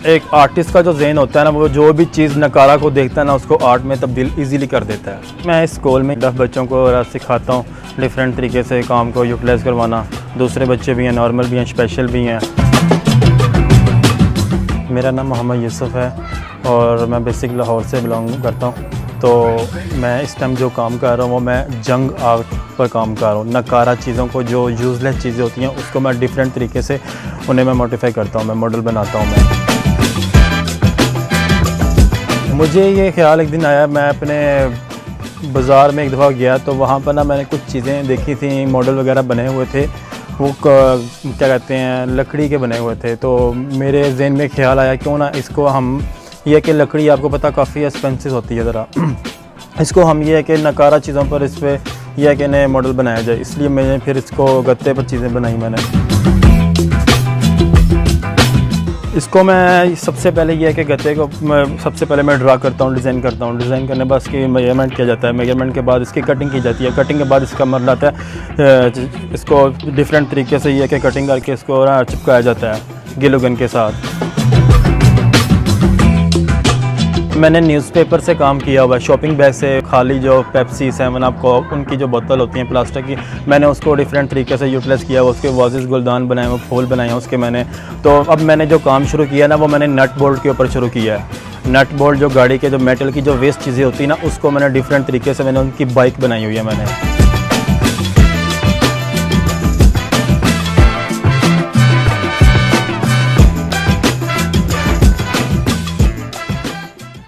एक आर्टिस्ट का जो ज़हन होता है ना, वो जो भी चीज़ नकारा को देखता है ना, उसको आर्ट में तब्दील इजीली कर देता है। मैं इस स्कूल में 10 बच्चों को सिखाता हूँ डिफरेंट तरीके से काम को यूटिलाइज़ करवाना। दूसरे बच्चे भी हैं, नॉर्मल भी हैं, स्पेशल भी हैं। मेरा नाम मोहम्मद यूसुफ है और मैं बेसिक लाहौर से बिलोंग करता हूँ। तो मैं इस टाइम जो काम कर रहा हूँ वो मैं जंग आर्ट पर काम कर रहा हूँ। नकारा चीज़ों को, जो यूज़लेस चीज़ें होती हैं, उसको मैं डिफरेंट तरीके से उन्हें मैं मॉडिफाई करता हूँ, मैं मॉडल बनाता हूँ। मुझे ये ख्याल एक दिन आया, मैं अपने बाज़ार में एक दफ़ा गया तो वहाँ पर ना मैंने कुछ चीज़ें देखी थी, मॉडल वगैरह बने हुए थे, वो क्या कहते हैं, लकड़ी के बने हुए थे। तो मेरे जहन में ख्याल आया क्यों ना इसको हम, ये कि लकड़ी आपको पता काफ़ी एक्सपेंसिव होती है ज़रा, इसको हम ये है कि नकारा चीज़ों पर इस पर यह है कि नए मॉडल बनाया जाए। इसलिए मैंने फिर इसको गत्ते पर चीज़ें बनाई मैंने। इसको मैं सबसे पहले ये है कि गत्ते को सबसे पहले मैं ड्रा करता हूँ, डिज़ाइन करता हूँ। डिज़ाइन करने के बाद इसकी मेजरमेंट किया जाता है। मेजरमेंट के बाद इसकी कटिंग की जाती है। कटिंग के बाद इसका मरल आता है। इसको डिफरेंट तरीके से ये है कि कटिंग करके इसको चिपकाया जाता है ग्लू गन के साथ। मैंने न्यूज़पेपर से काम किया हुआ है, शॉपिंग बैग से खाली जो पेप्सी 7 अप को उनकी जो बोतल होती हैं प्लास्टिक की, मैंने उसको डिफरेंट तरीके से यूटिलाइज़ किया हुआ। उसके वाजिस गुलदान बनाए हुए, फूल बनाए हैं उसके मैंने। तो अब मैंने जो काम शुरू किया ना, वो मैंने नट बोल्ट के ऊपर शुरू किया है। नट बोल्ट जो गाड़ी के जो मेटल की जो वेस्ट चीज़ें होती हैं ना, उसको मैंने डिफरेंट तरीके से मैंने उनकी बाइक बनाई हुई है मैंने।